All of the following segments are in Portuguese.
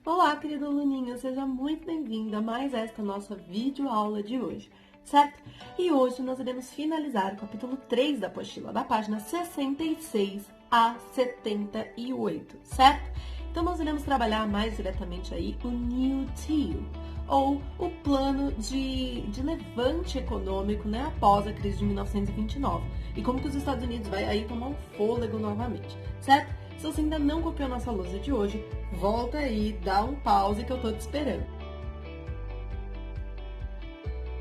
Olá, querido aluninho, seja muito bem-vindo a mais esta nossa videoaula de hoje, certo? E hoje nós iremos finalizar o capítulo 3 da apostila, da página 66 a 78, certo? Então nós iremos trabalhar mais diretamente aí o New Deal, ou o plano de levante econômico, né, após a crise de 1929. E como que os Estados Unidos vai aí tomar um fôlego novamente, certo? Se você ainda não copiou nossa lousa de hoje, volta aí, dá um pause que eu tô te esperando.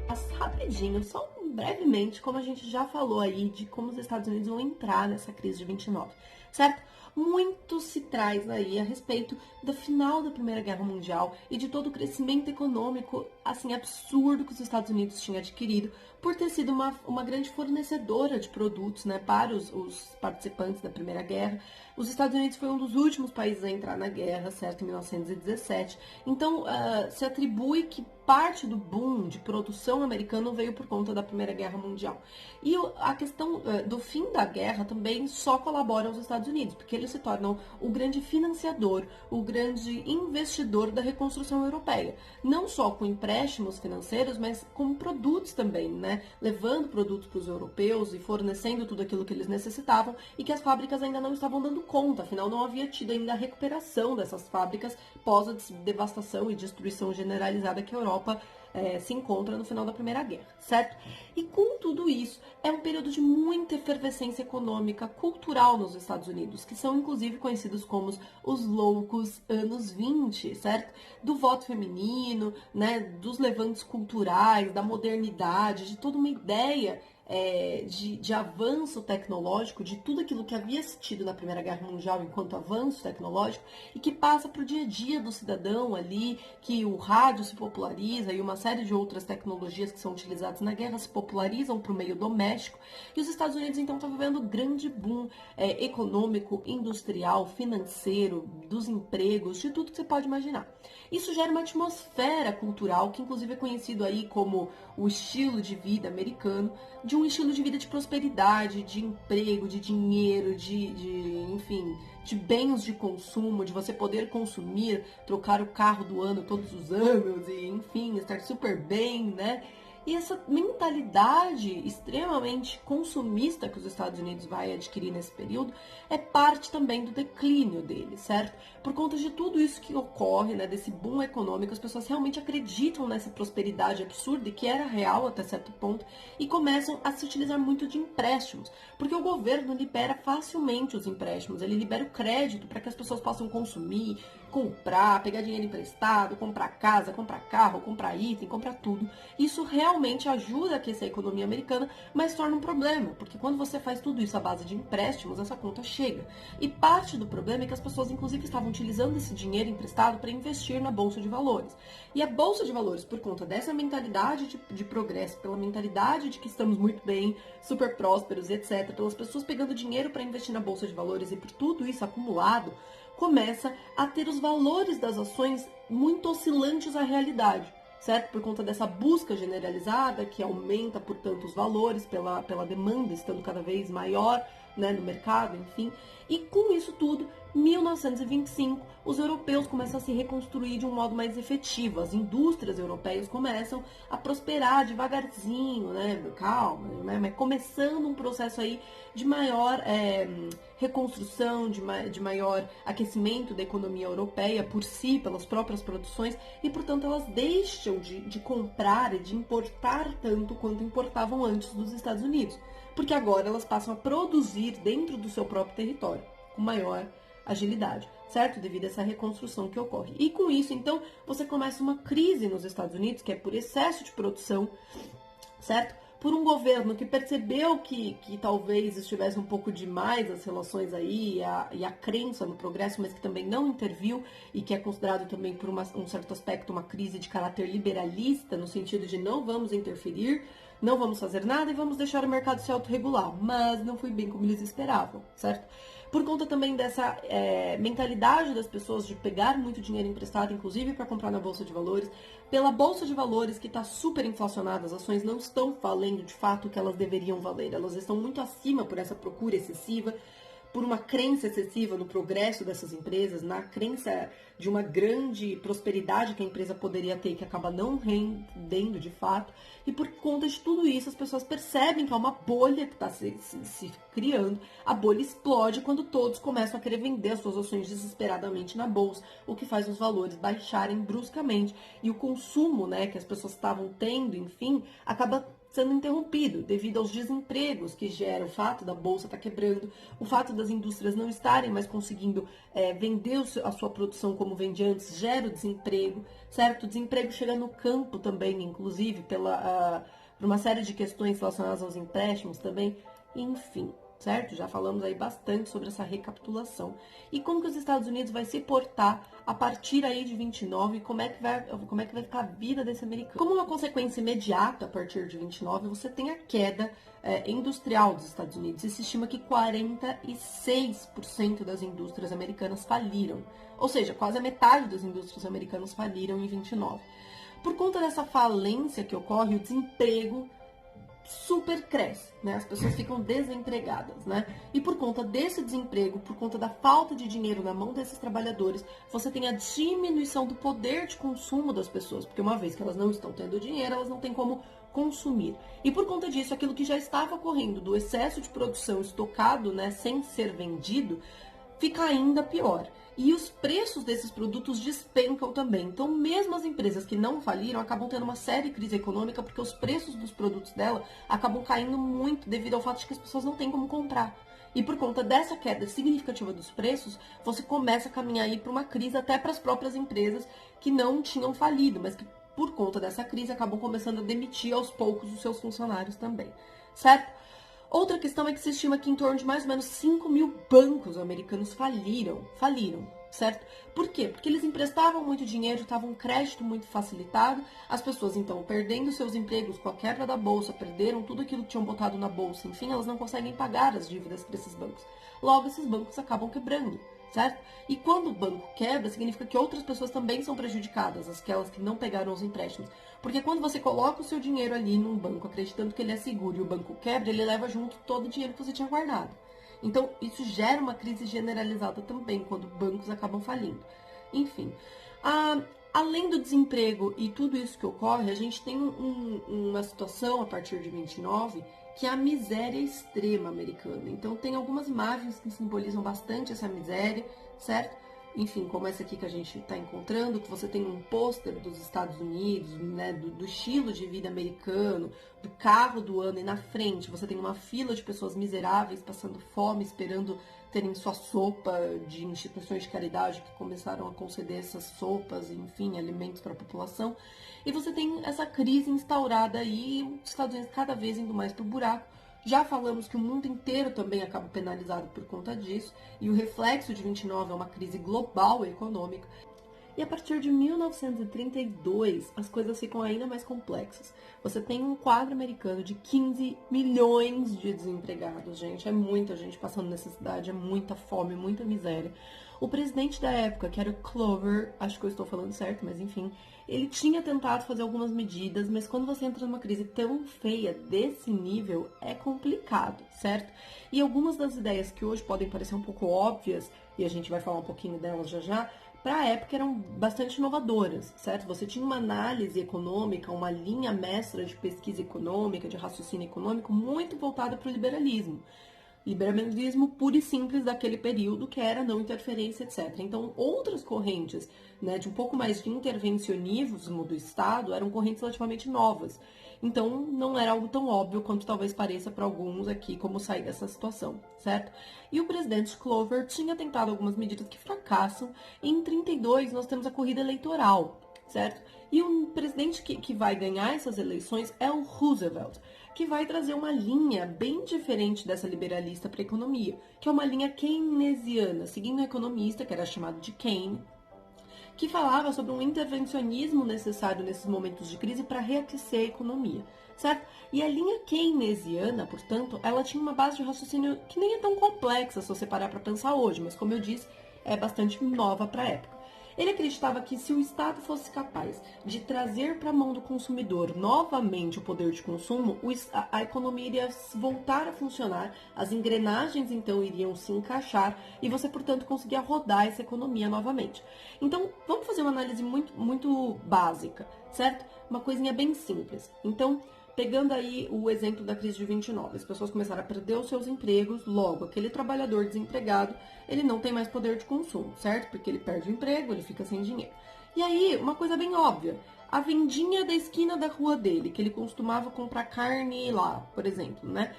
Mas rapidinho, só brevemente, como a gente já falou aí, de como os Estados Unidos vão entrar nessa crise de 29, certo? Muito se traz aí a respeito do final da Primeira Guerra Mundial e de todo o crescimento econômico, assim, absurdo que os Estados Unidos tinham adquirido por ter sido uma grande fornecedora de produtos, né, para os participantes da Primeira Guerra. Os Estados Unidos foi um dos últimos países a entrar na guerra, certo, em 1917. Então, se atribui que parte do boom de produção americano veio por conta da Primeira Guerra Mundial. E a questão do fim da guerra também só colabora aos Estados Unidos, porque eles se tornam o grande financiador, o grande investidor da reconstrução europeia. Não só com empréstimos financeiros, mas com produtos também, né? Levando produtos para os europeus e fornecendo tudo aquilo que eles necessitavam e que as fábricas ainda não estavam dando conta, afinal não havia tido ainda a recuperação dessas fábricas pós a devastação e destruição generalizada que a Europa se encontra no final da Primeira Guerra, certo? E com tudo isso, é um período de muita efervescência econômica, cultural nos Estados Unidos, que são inclusive conhecidos como os loucos anos 20, certo? Do voto feminino, né, dos levantes culturais, da modernidade, de toda uma ideia de avanço tecnológico, de tudo aquilo que havia tido na Primeira Guerra Mundial enquanto avanço tecnológico e que passa para o dia a dia do cidadão ali, que o rádio se populariza e uma série de outras tecnologias que são utilizadas na guerra se popularizam para o meio doméstico. E os Estados Unidos então estão vivendo um grande boom econômico, industrial, financeiro, dos empregos, de tudo que você pode imaginar. Isso gera uma atmosfera cultural que inclusive é conhecido aí como o estilo de vida americano, de um estilo de vida de prosperidade, de emprego, de dinheiro, enfim, de bens de consumo, de você poder consumir, trocar o carro do ano todos os anos e, enfim, estar super bem, né? E essa mentalidade extremamente consumista que os Estados Unidos vai adquirir nesse período é parte também do declínio dele, certo? Por conta de tudo isso que ocorre, né, desse boom econômico, as pessoas realmente acreditam nessa prosperidade absurda e que era real até certo ponto e começam a se utilizar muito de empréstimos, porque o governo libera facilmente os empréstimos, ele libera o crédito para que as pessoas possam consumir, comprar, pegar dinheiro emprestado, comprar casa, comprar carro, comprar item, comprar tudo. Isso realmente ajuda a aquecer a economia americana, mas torna um problema, porque quando você faz tudo isso à base de empréstimos, essa conta chega. E parte do problema é que as pessoas, inclusive, estavam utilizando esse dinheiro emprestado para investir na Bolsa de Valores. E a Bolsa de Valores, por conta dessa mentalidade de progresso, pela mentalidade de que estamos muito bem, super prósperos, etc., pelas pessoas pegando dinheiro para investir na Bolsa de Valores e por tudo isso acumulado, começa a ter os valores das ações muito oscilantes à realidade, certo? Por conta dessa busca generalizada que aumenta, portanto, os valores pela demanda estando cada vez maior, né, no mercado, enfim. E com isso tudo, 1925, os europeus começam a se reconstruir de um modo mais efetivo. As indústrias europeias começam a prosperar devagarzinho, né, calma, né, mas começando um processo aí de maior reconstrução, de maior aquecimento da economia europeia por si, pelas próprias produções, e, portanto, elas deixam de comprar e de importar tanto quanto importavam antes dos Estados Unidos, porque agora elas passam a produzir dentro do seu próprio território, com maior agilidade, certo? Devido a essa reconstrução que ocorre. E com isso, então, você começa uma crise nos Estados Unidos, que é por excesso de produção, certo? Por um governo que percebeu que talvez estivesse um pouco demais as relações aí e a crença no progresso, mas que também não interviu e que é considerado também por um certo aspecto uma crise de caráter liberalista, no sentido de não vamos interferir, não vamos fazer nada e vamos deixar o mercado se autorregular. Mas não foi bem como eles esperavam, certo? Por conta também dessa mentalidade das pessoas de pegar muito dinheiro emprestado, inclusive para comprar na Bolsa de Valores, pela Bolsa de Valores que está super inflacionada, as ações não estão valendo de fato o que elas deveriam valer, elas estão muito acima por essa procura excessiva, por uma crença excessiva no progresso dessas empresas, na crença de uma grande prosperidade que a empresa poderia ter, que acaba não rendendo de fato, e por conta de tudo isso as pessoas percebem que há uma bolha que está se criando, a bolha explode quando todos começam a querer vender as suas ações desesperadamente na bolsa, o que faz os valores baixarem bruscamente, e o consumo, né, que as pessoas estavam tendo, enfim, acaba sendo interrompido devido aos desempregos que gera o fato da bolsa estar quebrando, o fato das indústrias não estarem mais conseguindo vender a sua produção como vende antes, gera o desemprego, certo? O desemprego chega no campo também, inclusive, por uma série de questões relacionadas aos empréstimos também, enfim. Certo? Já falamos aí bastante sobre essa recapitulação. E como que os Estados Unidos vai se portar a partir aí de 29 e como é que vai ficar a vida desse americano. Como uma consequência imediata a partir de 29, você tem a queda industrial dos Estados Unidos. E se estima que 46% das indústrias americanas faliram. Ou seja, quase a metade das indústrias americanas faliram em 29. Por conta dessa falência que ocorre, o desemprego super cresce, né? As pessoas ficam desempregadas, né? E por conta desse desemprego, por conta da falta de dinheiro na mão desses trabalhadores, você tem a diminuição do poder de consumo das pessoas, porque uma vez que elas não estão tendo dinheiro, elas não têm como consumir. E por conta disso, aquilo que já estava ocorrendo do excesso de produção estocado, né, sem ser vendido, fica ainda pior. E os preços desses produtos despencam também. Então, mesmo as empresas que não faliram acabam tendo uma séria crise econômica porque os preços dos produtos dela acabam caindo muito devido ao fato de que as pessoas não têm como comprar. E por conta dessa queda significativa dos preços, você começa a caminhar aí para uma crise até para as próprias empresas que não tinham falido, mas que por conta dessa crise acabam começando a demitir aos poucos os seus funcionários também, certo? Outra questão é que se estima que em torno de mais ou menos 5 mil bancos americanos faliram, certo? Por quê? Porque eles emprestavam muito dinheiro, estavam um crédito muito facilitado, as pessoas então perdendo seus empregos com a quebra da bolsa, perderam tudo aquilo que tinham botado na bolsa, enfim, elas não conseguem pagar as dívidas para esses bancos. Logo, esses bancos acabam quebrando, certo? E quando o banco quebra, significa que outras pessoas também são prejudicadas, aquelas que não pegaram os empréstimos. Porque quando você coloca o seu dinheiro ali num banco, acreditando que ele é seguro e o banco quebra, ele leva junto todo o dinheiro que você tinha guardado. Então, isso gera uma crise generalizada também, quando bancos acabam falindo. Enfim, além do desemprego e tudo isso que ocorre, a gente tem uma situação, a partir de 29, que é a miséria extrema americana. Então, tem algumas imagens que simbolizam bastante essa miséria, certo? Enfim, como essa aqui que a gente está encontrando, que você tem um pôster dos Estados Unidos, né, do estilo de vida americano, do carro do ano, e na frente você tem uma fila de pessoas miseráveis passando fome, esperando terem sua sopa, de instituições de caridade que começaram a conceder essas sopas, enfim, alimentos para a população. E você tem essa crise instaurada aí, os Estados Unidos cada vez indo mais para o buraco. Já falamos que o mundo inteiro também acaba penalizado por conta disso, e o reflexo de 29 é uma crise global econômica. E a partir de 1932, as coisas ficam ainda mais complexas. Você tem um quadro americano de 15 milhões de desempregados, gente. É muita gente passando necessidade, é muita fome, muita miséria. O presidente da época, que era o Clover, acho que eu estou falando certo, mas enfim, ele tinha tentado fazer algumas medidas, mas quando você entra numa crise tão feia desse nível, é complicado, certo? E algumas das ideias que hoje podem parecer um pouco óbvias, e a gente vai falar um pouquinho delas já já, para a época eram bastante inovadoras, certo? Você tinha uma análise econômica, uma linha mestra de pesquisa econômica, de raciocínio econômico, muito voltada para o liberalismo. Liberalismo puro e simples daquele período, que era não interferência, etc. Então, outras correntes, né, de um pouco mais de intervencionismo do Estado eram correntes relativamente novas. Então, não era algo tão óbvio quanto talvez pareça para alguns aqui como sair dessa situação, certo? E o presidente Clover tinha tentado algumas medidas que fracassam. E em 32, nós temos a corrida eleitoral, certo? E o presidente que vai ganhar essas eleições é o Roosevelt, que vai trazer uma linha bem diferente dessa liberalista para a economia, que é uma linha keynesiana, seguindo um economista que era chamado de Keynes, que falava sobre um intervencionismo necessário nesses momentos de crise para reaquecer a economia, certo? E a linha keynesiana, portanto, ela tinha uma base de raciocínio que nem é tão complexa se você parar para pensar hoje, mas como eu disse, é bastante nova para a época. Ele acreditava que se o Estado fosse capaz de trazer para a mão do consumidor novamente o poder de consumo, a economia iria voltar a funcionar, as engrenagens então iriam se encaixar e você, portanto, conseguia rodar essa economia novamente. Então, vamos fazer uma análise muito básica, certo? Uma coisinha bem simples. Então, pegando aí o exemplo da crise de 29, as pessoas começaram a perder os seus empregos, logo, aquele trabalhador desempregado, ele não tem mais poder de consumo, certo? Porque ele perde o emprego, ele fica sem dinheiro. E aí, uma coisa bem óbvia, a vendinha da esquina da rua dele, que ele costumava comprar carne lá, por exemplo, né?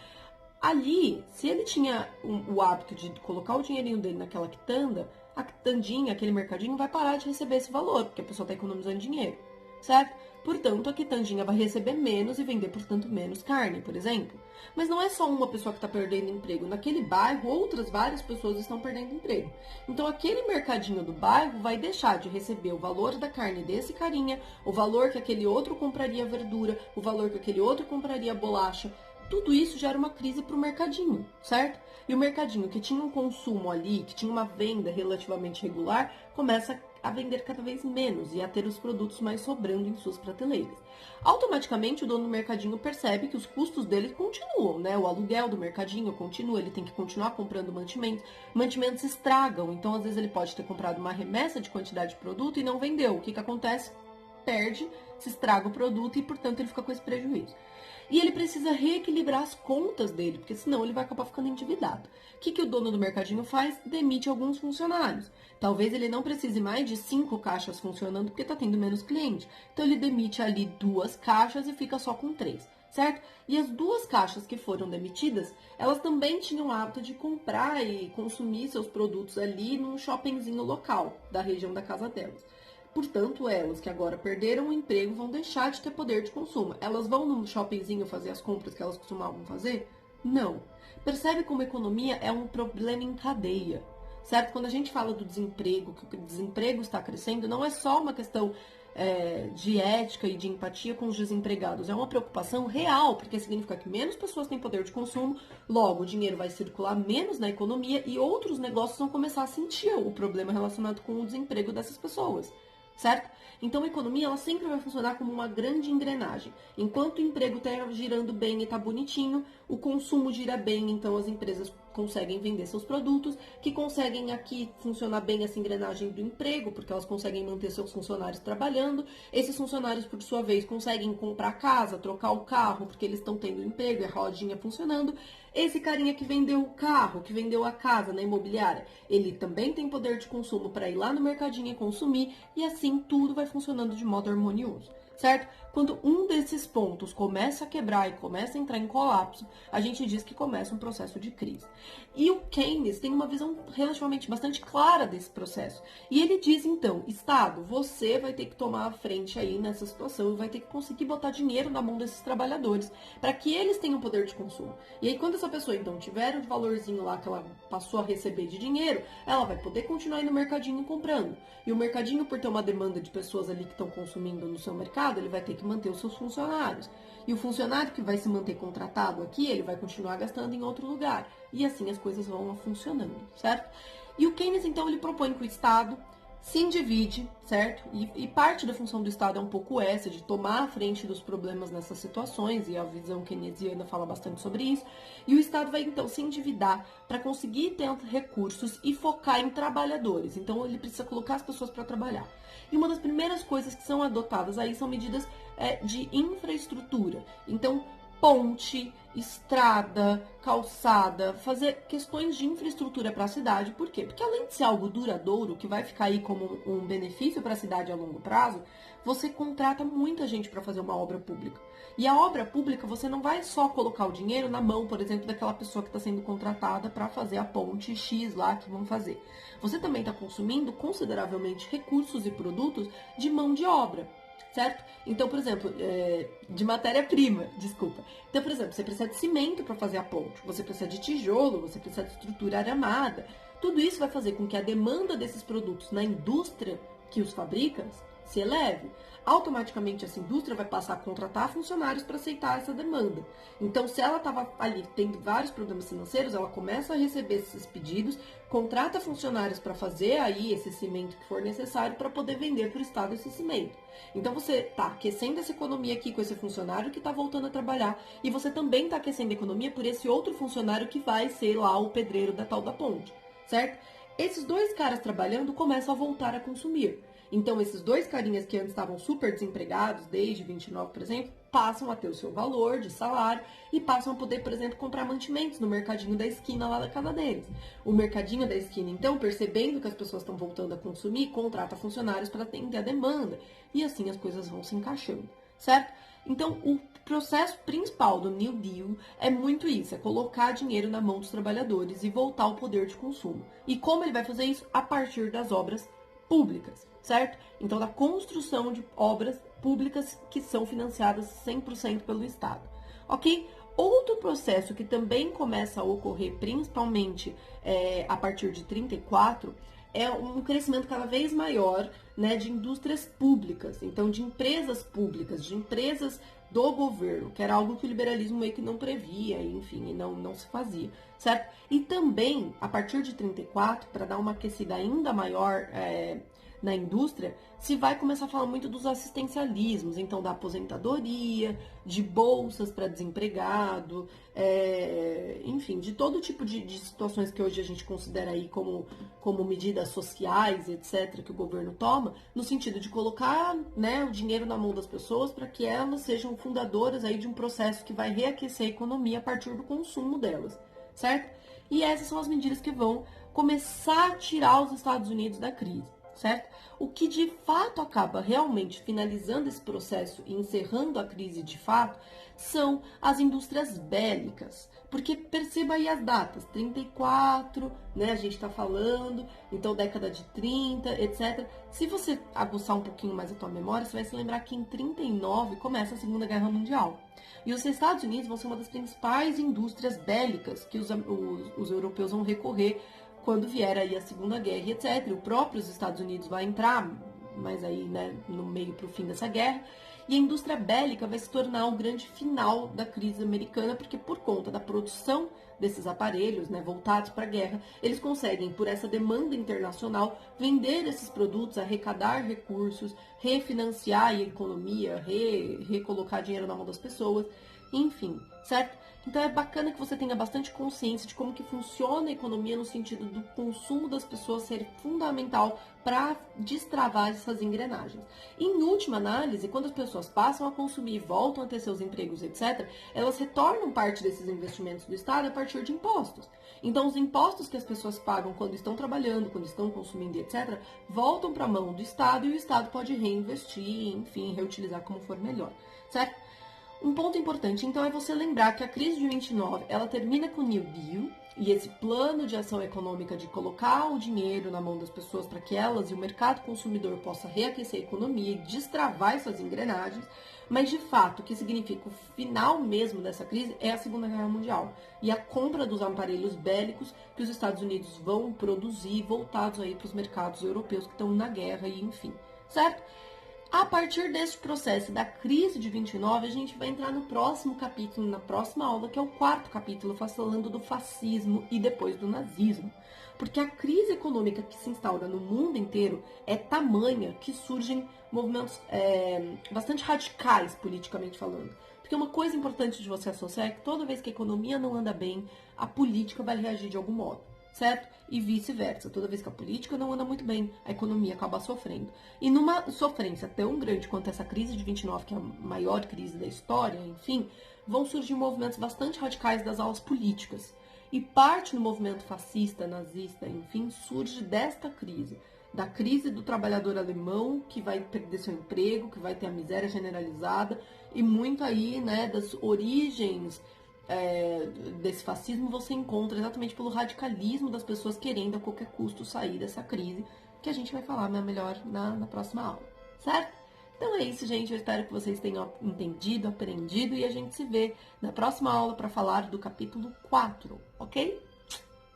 Ali, se ele tinha o hábito de colocar o dinheirinho dele naquela quitanda, a quitandinha, aquele mercadinho, vai parar de receber esse valor, porque a pessoa está economizando dinheiro, certo? Portanto, a quitandinha vai receber menos e vender, portanto, menos carne, por exemplo. Mas não é só uma pessoa que está perdendo emprego. Naquele bairro, várias pessoas estão perdendo emprego. Então, aquele mercadinho do bairro vai deixar de receber o valor da carne desse carinha, o valor que aquele outro compraria verdura, o valor que aquele outro compraria bolacha. Tudo isso gera uma crise para o mercadinho, certo? E o mercadinho que tinha um consumo ali, que tinha uma venda relativamente regular, começa a vender cada vez menos e a ter os produtos mais sobrando em suas prateleiras. Automaticamente, o dono do mercadinho percebe que os custos dele continuam, né? O aluguel do mercadinho continua, ele tem que continuar comprando mantimentos. Mantimentos estragam, então às vezes ele pode ter comprado uma remessa de quantidade de produto e não vendeu. O que acontece? Perde, se estraga o produto e, portanto, ele fica com esse prejuízo. E ele precisa reequilibrar as contas dele, porque senão ele vai acabar ficando endividado. O que o dono do mercadinho faz? Demite alguns funcionários. Talvez ele não precise mais de 5 caixas funcionando, porque está tendo menos cliente. Então ele demite ali 2 caixas e fica só com 3, certo? E as 2 caixas que foram demitidas, elas também tinham o hábito de comprar e consumir seus produtos ali num shoppingzinho local da região da casa delas. Portanto, elas que agora perderam o emprego vão deixar de ter poder de consumo. Elas vão no shoppingzinho fazer as compras que elas costumavam fazer? Não. Percebe como a economia é um problema em cadeia, certo? Quando a gente fala do desemprego, que o desemprego está crescendo, não é só uma questão de ética e de empatia com os desempregados. É uma preocupação real, porque significa que menos pessoas têm poder de consumo, logo o dinheiro vai circular menos na economia e outros negócios vão começar a sentir o problema relacionado com o desemprego dessas pessoas. Certo? Então a economia ela sempre vai funcionar como uma grande engrenagem. Enquanto o emprego está girando bem e está bonitinho, o consumo gira bem, então as empresas conseguem vender seus produtos, que conseguem aqui funcionar bem essa engrenagem do emprego, porque elas conseguem manter seus funcionários trabalhando. Esses funcionários, por sua vez, conseguem comprar casa, trocar o carro, porque eles estão tendo emprego e a rodinha funcionando. Esse carinha que vendeu o carro, que vendeu a casa na imobiliária, ele também tem poder de consumo para ir lá no mercadinho e consumir, e assim tudo vai funcionando de modo harmonioso, certo? Quando um desses pontos começa a quebrar e começa a entrar em colapso, a gente diz que começa um processo de crise. E o Keynes tem uma visão relativamente bastante clara desse processo. E ele diz, então, Estado, você vai ter que tomar a frente aí nessa situação e vai ter que conseguir botar dinheiro na mão desses trabalhadores para que eles tenham poder de consumo. E aí, quando essa pessoa, então, tiver o valorzinho lá que ela passou a receber de dinheiro, ela vai poder continuar aí no mercadinho comprando. E o mercadinho, por ter uma demanda de pessoas ali que estão consumindo no seu mercado, ele vai ter que manter os seus funcionários. E o funcionário que vai se manter contratado aqui, ele vai continuar gastando em outro lugar. E assim as coisas vão funcionando, certo? E o Keynes, então, ele propõe que o Estado se endivide, certo? E parte da função do Estado é um pouco essa, de tomar a frente dos problemas nessas situações, e a visão keynesiana fala bastante sobre isso. E o Estado vai, então, se endividar para conseguir ter recursos e focar em trabalhadores. Então, ele precisa colocar as pessoas para trabalhar. E uma das primeiras coisas que são adotadas aí são medidas de infraestrutura. Então, ponte, estrada, calçada, fazer questões de infraestrutura para a cidade. Por quê? Porque além de ser algo duradouro, que vai ficar aí como um benefício para a cidade a longo prazo, você contrata muita gente para fazer uma obra pública. E a obra pública, você não vai só colocar o dinheiro na mão, por exemplo, daquela pessoa que está sendo contratada para fazer a ponte X lá que vão fazer. Você também está consumindo consideravelmente recursos e produtos de mão de obra. Certo? Então, por exemplo, de matéria-prima, desculpa. Então, por exemplo, você precisa de cimento para fazer a ponte, você precisa de tijolo, você precisa de estrutura armada. Tudo isso vai fazer com que a demanda desses produtos na indústria que os fabrica se eleve. Automaticamente essa indústria vai passar a contratar funcionários para aceitar essa demanda. Então, se ela estava ali tendo vários problemas financeiros, ela começa a receber esses pedidos, contrata funcionários para fazer aí esse cimento que for necessário para poder vender para o Estado esse cimento. Então, você está aquecendo essa economia aqui com esse funcionário que está voltando a trabalhar e você também está aquecendo a economia por esse outro funcionário que vai ser lá o pedreiro da tal da ponte, certo? Esses dois caras trabalhando começam a voltar a consumir. Então, esses dois carinhas que antes estavam super desempregados, desde 29, por exemplo, passam a ter o seu valor de salário e passam a poder, por exemplo, comprar mantimentos no mercadinho da esquina lá da casa deles. O mercadinho da esquina, então, percebendo que as pessoas estão voltando a consumir, contrata funcionários para atender a demanda. E assim as coisas vão se encaixando, certo? Então, o processo principal do New Deal é muito isso, é colocar dinheiro na mão dos trabalhadores e voltar ao poder de consumo. E como ele vai fazer isso? A partir das obras públicas, certo? Então, da construção de obras públicas que são financiadas 100% pelo Estado, ok? Outro processo que também começa a ocorrer, principalmente a partir de 34, é um crescimento cada vez maior, né, de indústrias públicas, então de empresas públicas, de empresas do governo, que era algo que o liberalismo meio que não previa, enfim, e não se fazia, certo? E também, a partir de 34, para dar uma aquecida ainda maior na indústria, se vai começar a falar muito dos assistencialismos, então da aposentadoria, de bolsas para desempregado, enfim, de todo tipo de situações que hoje a gente considera aí como medidas sociais, etc., que o governo toma, no sentido de colocar, né, o dinheiro na mão das pessoas para que elas sejam fundadoras aí de um processo que vai reaquecer a economia a partir do consumo delas, certo? E essas são as medidas que vão começar a tirar os Estados Unidos da crise, certo? O que de fato acaba realmente finalizando esse processo e encerrando a crise de fato são as indústrias bélicas. Porque perceba aí as datas, 34, né, a gente está falando, então década de 30, etc. Se você aguçar um pouquinho mais a tua memória, você vai se lembrar que em 39 começa a Segunda Guerra Mundial. E os Estados Unidos vão ser uma das principais indústrias bélicas que os europeus vão recorrer quando vier aí a Segunda Guerra, etc. O próprio Estados Unidos vai entrar, mas aí, né, no meio para o fim dessa guerra. E a indústria bélica vai se tornar o grande final da crise americana, porque por conta da produção desses aparelhos, né, voltados para a guerra, eles conseguem, por essa demanda internacional, vender esses produtos, arrecadar recursos, refinanciar a economia, recolocar dinheiro na mão das pessoas, enfim, certo? Então é bacana que você tenha bastante consciência de como que funciona a economia no sentido do consumo das pessoas ser fundamental para destravar essas engrenagens. Em última análise, quando as pessoas passam a consumir e voltam a ter seus empregos, etc., elas retornam parte desses investimentos do Estado a partir de impostos. Então os impostos que as pessoas pagam quando estão trabalhando, quando estão consumindo, etc., voltam para a mão do Estado e o Estado pode reinvestir, enfim, reutilizar como for melhor, certo? Um ponto importante, então, é você lembrar que a crise de 29, ela termina com o New Deal e esse plano de ação econômica de colocar o dinheiro na mão das pessoas para que elas e o mercado consumidor possa reaquecer a economia e destravar essas engrenagens, mas, de fato, o que significa o final mesmo dessa crise é a Segunda Guerra Mundial e a compra dos aparelhos bélicos que os Estados Unidos vão produzir voltados aí para os mercados europeus que estão na guerra e enfim, certo? A partir desse processo da crise de 29, a gente vai entrar no próximo capítulo, na próxima aula, que é o quarto capítulo, falando do fascismo e depois do nazismo. Porque a crise econômica que se instaura no mundo inteiro é tamanha que surgem movimentos bastante radicais, politicamente falando. Porque uma coisa importante de você associar é que toda vez que a economia não anda bem, a política vai reagir de algum modo, certo? E vice-versa. Toda vez que a política não anda muito bem, a economia acaba sofrendo. E numa sofrência tão grande quanto essa crise de 29, que é a maior crise da história, enfim, vão surgir movimentos bastante radicais das alas políticas. E parte do movimento fascista, nazista, enfim, surge desta crise. Da crise do trabalhador alemão, que vai perder seu emprego, que vai ter a miséria generalizada, e muito aí, né, das origens desse fascismo você encontra exatamente pelo radicalismo das pessoas querendo a qualquer custo sair dessa crise, que a gente vai falar melhor na próxima aula, certo? Então é isso, gente. Eu espero que vocês tenham entendido, aprendido e a gente se vê na próxima aula para falar do capítulo 4, ok?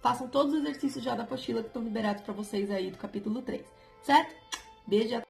Façam todos os exercícios já da apostila que estão liberados para vocês aí do capítulo 3, certo? Beijo.